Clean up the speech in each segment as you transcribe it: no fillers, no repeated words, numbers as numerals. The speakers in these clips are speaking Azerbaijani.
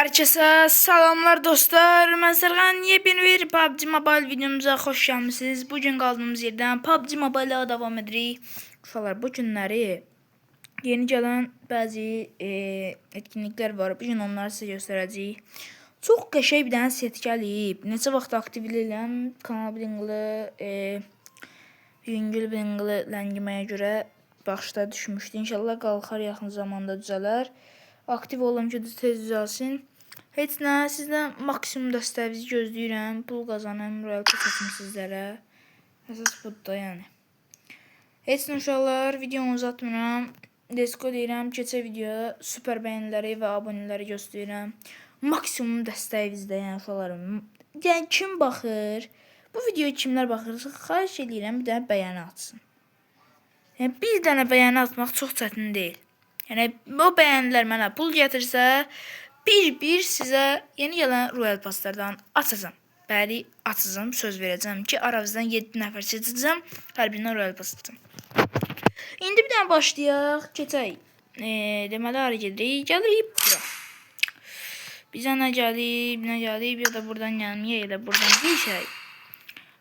Herkese selamlar dostlar. Ben Serkan, yepyeni bir PUBG Mobile videomuza hoş gelmişsiniz. Bugün kaldığımız yerden PUBG Mobile'a devam edirik. Uşaqlar, bu günləri yeni gelen bazı etkinlikler var. Bugün onları size gösterəcəyik. Çox qəşəng bir dənə set gəlib. Neçə vaxt aktivləyirəm. Kanal bilinqli, yüngül bilinqli ləngiməyə görə başda düşmüşdü. İnşallah qalxar, yaxın zamanda düzələr. Aktiv olalım ki, tez düzəlsin. Heç nə, sizdən maksimum dəstəyinizi gözləyirəm. Pul qazanım, royal pass sizlərə. Əsas budur da yəni. Heç nə uşaqlar, videomu uzatmıram. Desko deyirəm, keçə videoya süper bəyənləri və abunələri göstərirəm. Maksimum dəstəyinizdə yəni uşaqlarım. Yəni kim baxır? Bu videoya kimlər baxırsa, xahiş edirəm bir dənə bəyəni atsın. Yəni bir dənə bəyəni atmaq çox çətin deyil. Yəni o bəyənilər mənə pul gətirsə, bir sizə yeni gələn royal passlardan açacağam. Bəli, açacağam, söz verəcəm ki, aranızdan 7 nəfər seçəcəm, hər birindən royal pass atacağam. İndi bir dənə başlayaq, keçək. Deməli, hara gedirik? Gəlirik bura. Bizə nə gəlib, ya da buradan gəlməyək, elə buradan geçək.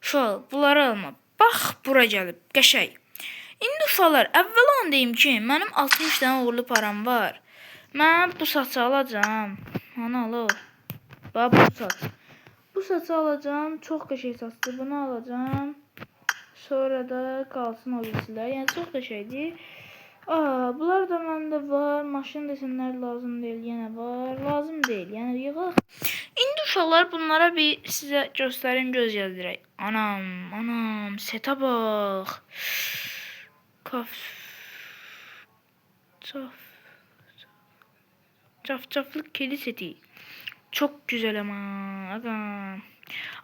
Şöyle, bunları alma. Bax, bura gəlib, qəşəng. İndi uşaqlar, əvvəla deyim ki, mənim 60 dənə uğurlu param var. Mən bu saçı alacağam. Ana alo. Bax, bu saç. Bu saçı alacağam. Çox qəşəng saçdır. Bunu alacağım. Sonra da qalsın o birisilər. Yəni, çox qəşəngdir. Bunlar da məndə var. Maşın desenlər lazım deyil. Yenə var. Lazım deyil. Yəni, yığaq. İndi uşaqlar, bunlara bir sizə göstərim, göz yazdirək. Anam, setə bax. Cafcaflık kedi seti. Çok güzel ama.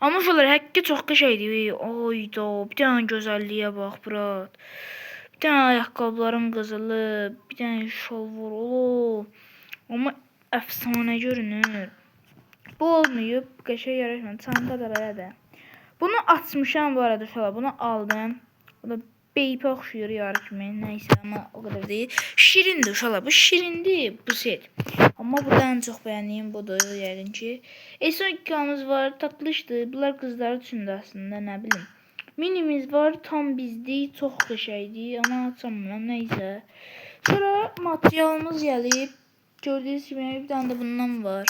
Ama şuralar hakiki çok şeydi. Oyda bir tane güzelliğe bak brat. Bir tane ayakkabılarım kızılı. Bir tane şalvar. Ama efsane görünür. Bu olmayıp qəşəng yaraşmadı. Çanta da belə də. Bunu açmışam bu arada şala. Bunu aldım. Bu da beypə oxşuyur yarı kimi. Nəysə, amma o qədər deyil. Şirindir uşaqlar. Bu şirindir bu set. Amma burada ən çox bəyəndiyim budur yəqin ki. Son 2K'mız var. Tatlışdır. Bunlar qızlar üçündür aslında, nə bilim. Minimiz var. Tam bizdik. Çox qəşəngdir. Amma açamıram. Nəysə. Sonra materialımız gəlib. Gördüyünüz kimi bir dənə də bundan var.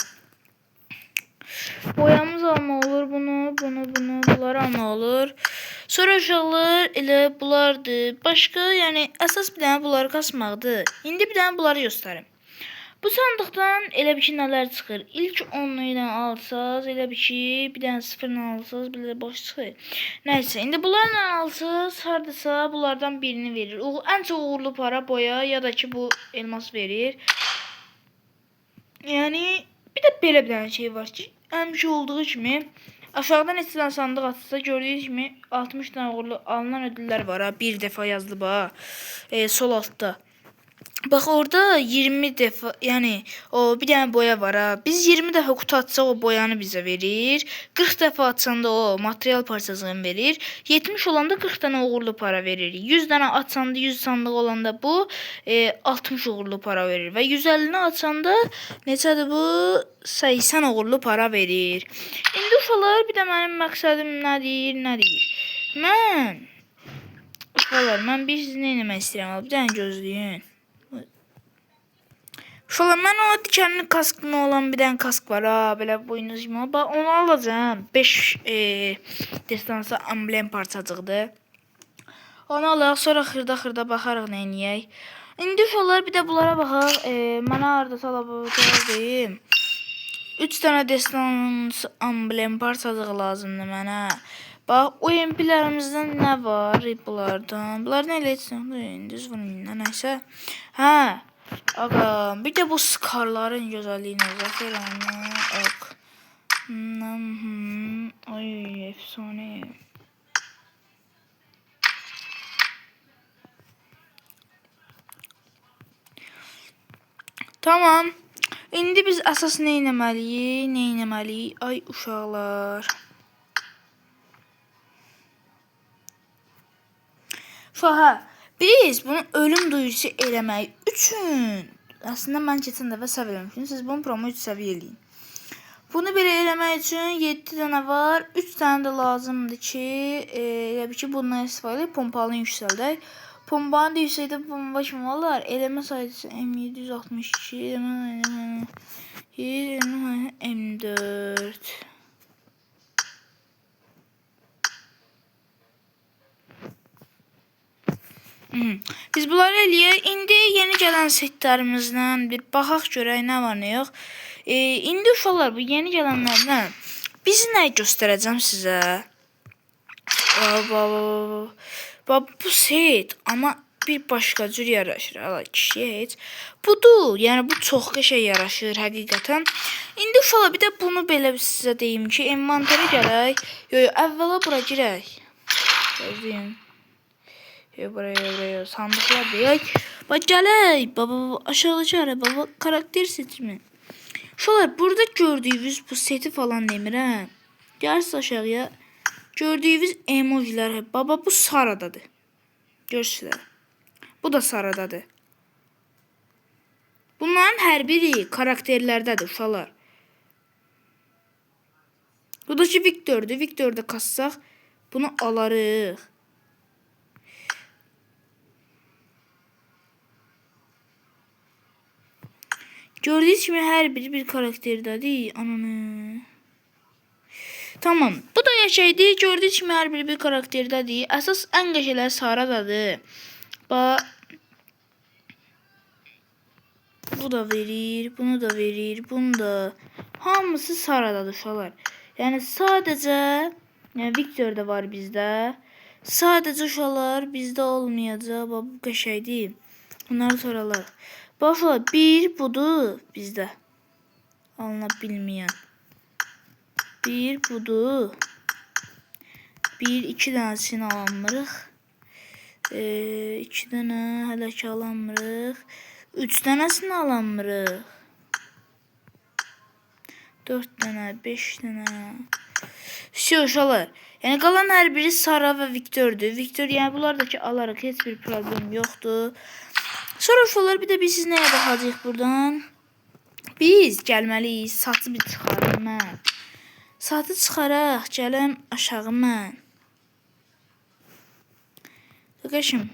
Boyamız alma olur. Bunları alma olur. Sonra uşaqlar elə bunlardır. Başqa, yəni əsas bir dənə bunları kasmaqdır. İndi bir dənə bunları göstərim. Bu sandıqdan elə bir ki nələr çıxır. İlk 10 ilə alsaz, elə bir ki bir dənə 0 ilə alsaz, bir də boş çıxır. Nəysə, indi bunlarla alsaz, hardasa bunlardan birini verir. Ən çox uğurlu para boya ya da ki bu elmas verir. Yəni bir də belə bir dənə şey var ki, həmişə olduğu kimi aşağıdan neçə dənə sandıq atılsa, gördüyünüz kimi 60 dənə uğurlu alınan ödüllər var ha. Bir dəfə yazılıb ha. Sol altda. Bax orada 20 dəfə, yəni o bir dənə boya var ha. Biz 20 dəfə qutu atsaq o boyanı bizə verir. 40 dəfə atsanda o material parçasını verir. 70 olanda 40 dənə uğurlu para verir. 100 dənə atsanda 100 sandıq olanda bu 60 uğurlu para verir. Və 150-ni atsanda neçədir bu? 80 uğurlu para verir. İndi uşaqlar, bir də mənim məqsədim nədir? Mən bir siz nə eləmək istəyirəm? Bir dənə gözləyin. Uşaqlar, mən o dikenli kasklı olan bir dənə kask var ha, belə boynuz kimi. Onu alacağım. 5 destansı amblem parçacıqdır. Onu alaq, sonra xırda baxarıq nə eləyək. İndi uşaqlar, bir də bunlara baxaq. Mənə harada salabayım. 3 dənə destansı amblem parçacığı lazımdır mənə. Bax, o MP'lərimizdən nə var bunlardan? Bunlar nə eləyəcək? Düz bunun nəysə. Hə. Aga, bir de bu skarların güzelliğine bak. Ay, efsane. Tamam. İndi biz əsas nə etməliyik? Ay uşaqlar. Biz bunu ölüm duyusu eləmək üçün, aslında mən keçən dəfə səviyyə eləmişdim. Siz bunu promo 3 səviyyə eləyin. Bunu belə eləmək üçün 7 dənə var. 3 dənə də lazımdır ki, elə bir ki, bundan istifadə edib pompalını yüksəldək. Pompanı da yüksəkdə pompa kimi olar. Eləmə sayısı M762, M4. Biz bunları eləyək. İndi yeni gələn setlərimizdən bir baxaq görək nə var nə yox. İndi uşaqlar bu yeni gələnlərdən biz nə göstərəcəm sizə. Bu set amma bir başqa cür yaraşır. Set. Budur. Yəni bu çox qəşəng yaraşır həqiqətən. İndi uşaqlar bir də bunu belə sizə deyim ki, envanterə gələk. Əvvəla bura girək. Gözləyin. Buraya sandıklar deyək. Bak gələk. Baba aşağıdakı araba karakter seçimi. Şolar burada gördüyünüz bu seti falan demirəm. Gəlirsiniz aşağıya. Gördüyünüz emojiler. Baba bu saradadır. Görürsünüz. Bu da saradadır. Bunların hər biri karakterlərdədir uşaqlar. Bu da ki Viktor'dur. Viktor'da kassaq bunu alarıq. Gördüğünüz gibi her biri bir karakterdədir. Ananı. Tamam. Bu da yaşaydı. Gördüğünüz gibi her biri bir karakterdədir. Əsas ən qəşəngləri saradadır. Bu da verir. Bunu da verir. Bunu da. Hamısı saradadır uşaqlar. Yəni sadəcə Victor da var bizdə. Sadəcə uşaqlar bizdə olmayacaq. Bu qəşəngdir. Bunları soralar. Başla bir budur bizdə. Alına bilməyən. Bir budur. Bir iki dənəsini alamırıq. İki dənə hələ ki alamırıq. Üç dənəsini alamırıq. Dörd dənə, beş dənə. Uşaqlar. Yəni qalan hər biri Sara və Viktordur. Viktor yəni bunlardakı alarıq. Heç bir problem yoxdur. Sonra uşaqlar bir də biz siz nəyə baxacağıq buradan? Biz gəlməliyik. Satı bir çıxarım mən. Satı çıxaraq gələm aşağı mən. Qardaşım.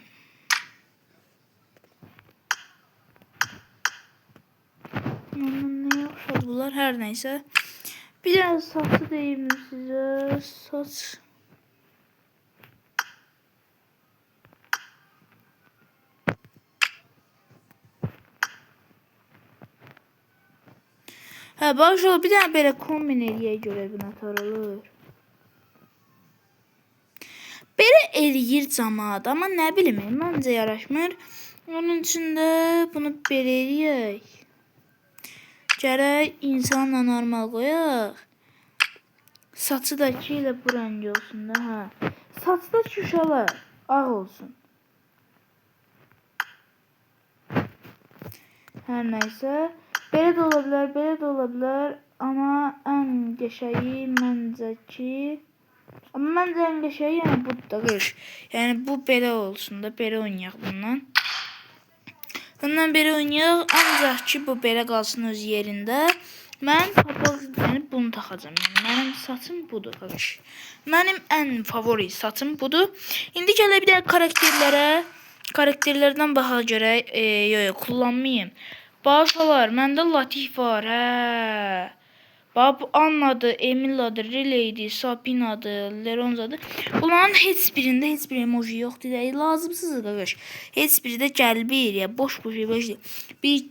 Nə yoxdur bunlar hər nəysə. Bir dənə satı deyim sizə. Saç. Başla bir dənə belə kombin eləyə görə buna tarılır. Belə eləyir cəmaat, amma nə bilim, məncə yaraşmır. Onun üçün də bunu belə eləyək. Gərək insanla normal qoyaq. Saçı da ki ilə bu rəng olsun da, Saçı da ki uşaqlar ağ olsun. Hər nəysə. Belə də ola bilər, belə də ola bilər. Amma ən qəşəyi məncə ki... Amma məncə ən qəşəyi yəni budur da qış. Yəni bu belə olsun da, belə oynayaq bundan. Bundan belə oynayaq. Ancaq ki bu belə qalsın öz yerində. Mən yəni bunu taxacam. Yəni mənim saçım budur qış. Mənim ən favori saçım budur. İndi gələ bir də karakterlərdən baxaq görək. Yox, kullanmayayım. Başlar, məndə Latif var, Bu Annadır, Emiladır, Rileydir, Sapinadır, Leronzadır. Bunların heç birində heç bir emoji yoxdur. Lazımsız qardaş. Heç biri də gəlbir, ya boş emoji.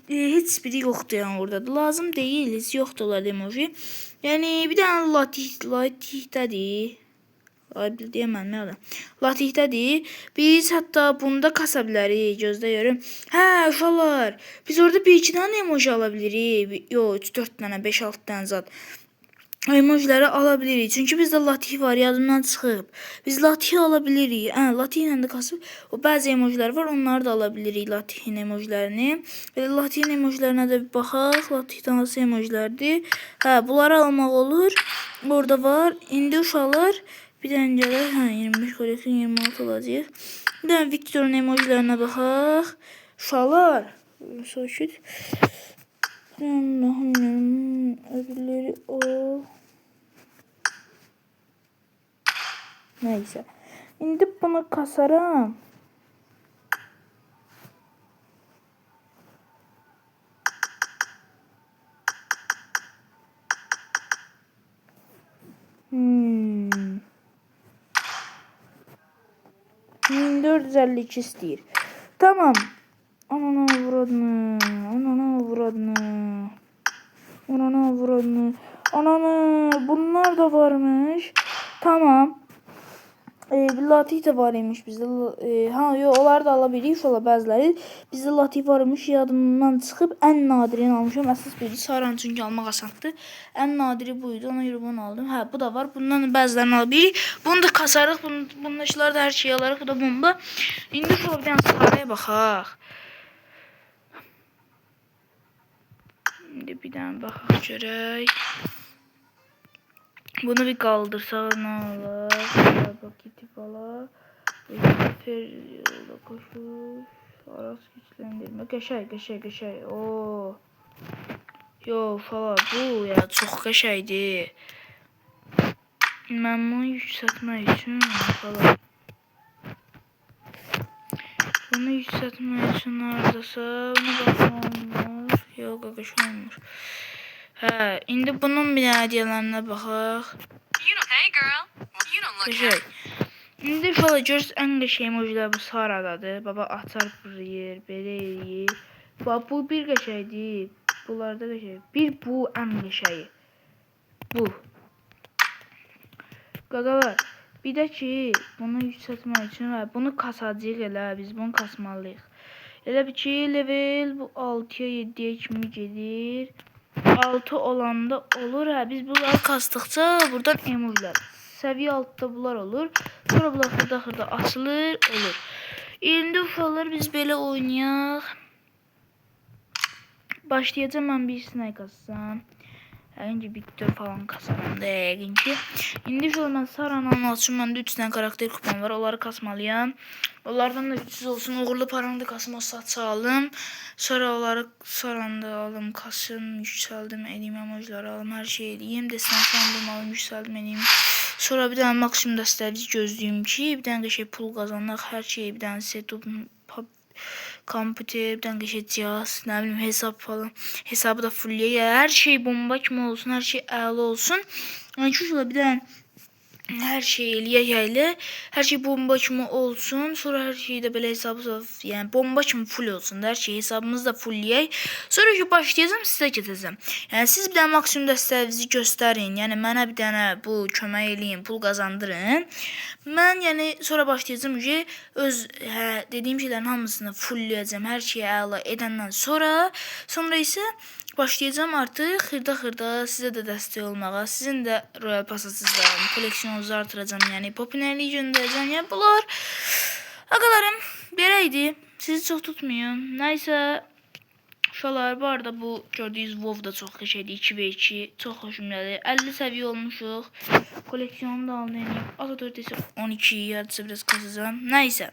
Heç biri yoxdur yəni orada. Lazım deyil, heç yoxdur onlar emoji. Yəni bir dənə Latifdədir. Deyəməm nə ola. Latixdədir. Biz hətta bunu da kasa bilərik. Gözlə görüm. Uşaqlar. Biz orada bir iki dənə emoji ala bilirik. Yox, 3-4 dənə, 5-6 dənə zat. Emojiləri ala bilirik. Çünki bizdə Latif var, yadımdan çıxıb. Biz Latif ala bilirik. Latiflə də kasıb. O bəzi emojilər var, onları da ala bilirik Latifin emojilərini. Latifin emojilərinə də bir baxaq. Latifdən hansı emojilərdir? Bunları almaq olur. Orada var. İndi uşaqlar bir dənə gələr, 25 koleksiyon 26 olacaq. Bir dənə Victor'un emojilərinə baxaq. Uşaqlar, sakit. Öbürləri o. Neyse. İndi bunu kasaram. Hmm. 1452 istəyir. Tamam. Anana vuradını. Anana vuradını. Anana vuradını. Anana bunlar da varmış. Tamam. Latif de var imiş bizde. Onlar da alabilirik ola bəziləri. Bizdə latif varmış, yadımdan çıxıb ən nadirini almışam. Əsas buydu. Saran çünki almaq asandır. Ən nadiri buydu. Ona görə bunu aldım. Hə, bu da var. Bundan bəzilərini alabilirik. Bunu da kasarıq. Bunun işləri da hər şeyi alarıq. Bu da bomba. İndi şöyle bir dənə saraya baxaq. İndi bir dənə baxaq görək. Bunu bir kaldırsaq ne olur? Paketi falan. Yolda koşuş. Araç güçlendirme. Qəşəng. Oo. Yo falan bu ya çox qəşəngdir. Mən bunu yüksəltmək üçün falan. Bunu yüksəltmək üçün neredəsə bunu baxmamız. Yox, qəşəng olmur. Hə, indi bunun bir hədiyələrinə baxaq. Qəşəng. İndi şöyle görürüz ən qəşəng emojiler bu Saradadır. Baba açar fırlayır, belə eləyir. Bax bu bir qəşəngdir. Bunlarda qəşəng. Bir bu ən qəşəngi. Bu. Qaqalar, bir də ki bunu yüksəltmək üçün bunu kasacağıq elə, biz bunu kasmalıyıq. Elə bir ki level bu 6'ya 7'ye kimi gedir. 6 olanda olur. Hə, biz bunları kastıkça buradan emojiler. Seviye 6'da bunlar olur. Sonra bunlar xırda açılır, olur. İndi ufaqlar biz belə oynayaq. Başlayacağım mən bir snipe kassam. Önce Victor falan kasaram da yəqin ki. İndi şöyle mən Saran'ın açım. Məndə 3 tane karakter kupon var. Onları kasmalıyam. Onlardan da 300 olsun. Uğurlu paramı da kasma saçalım. Sonra onları Saran'da alım, kasım, yükseldim, edeyim, emojileri alım, her şey edeyim. Destansandım alım, yükseldim, edeyim. Sonra bir tane maksimum dəstəvizi gözləyim ki, bir dənə qəşəng pul qazanaq, hər şeyi bir dənə setup, kompüter, bir dənə qəşəng cihaz, nə bilim hesab falan, hesabı da fullləyək. Hər şey bomba kimi olsun, hər şey əla olsun. Yəni ki, bir dənə her şey eləyək, hər şey bomba kimi olsun. Sonra hər şey də belə hesabı, yəni bomba kimi full olsun. Hər şey hesabımızı da fullləyək. Sonra ki başlayacağım, sizə keçəcəm. Yəni siz bir dənə maksimum dəstəvizi göstərin. Yəni mənə bir dənə bu kömək eləyin, pul qazandırın. Mən yəni sonra başlayacağım ki öz dediyim şeylərin hamısını fullləyəcəm. Hər şeyi əla edəndən sonra isə başlayacağım artık xırda size de destek olmağa. Sizin de Royal Pass'ınızı, koleksiyonunuzu artıracağım. Yani popülerliği göndereceğim. Yani bunlar agalarım beləydi. Sizi çok tutmuyorum. Neyse. Şolar bu arada bu gördüğünüz WoW da çok qəşəngdir. 2v2 çok hoşum gəldi. 50 seviye olmuşuq. Koleksiyonu da aldım. Atatürk ise 12 yarısı biraz kasacağım. Neyse.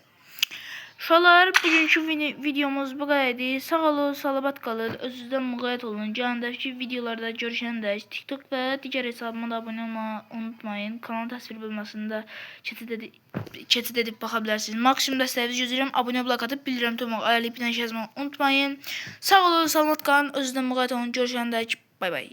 Şolar bugünkü videomuz bu qədərdir. Sağ olun, salamat qalın. Özünüzdən müğayət olun. Gəlindəki videolarda görüşəndək TikTok və digər hesabıma da abunə olmağı unutmayın. Kanalın təsvir bölməsində keçid edib baxa bilərsiniz. Maksimum dəstəyinizi gözləyirəm. Abunə blok atıb bildirim tutmaq, ayarlayıb yazmağı unutmayın. Sağ olun, salamat qalın. Özünüzdən müğayət olun. Görüşəndək. Bay bay.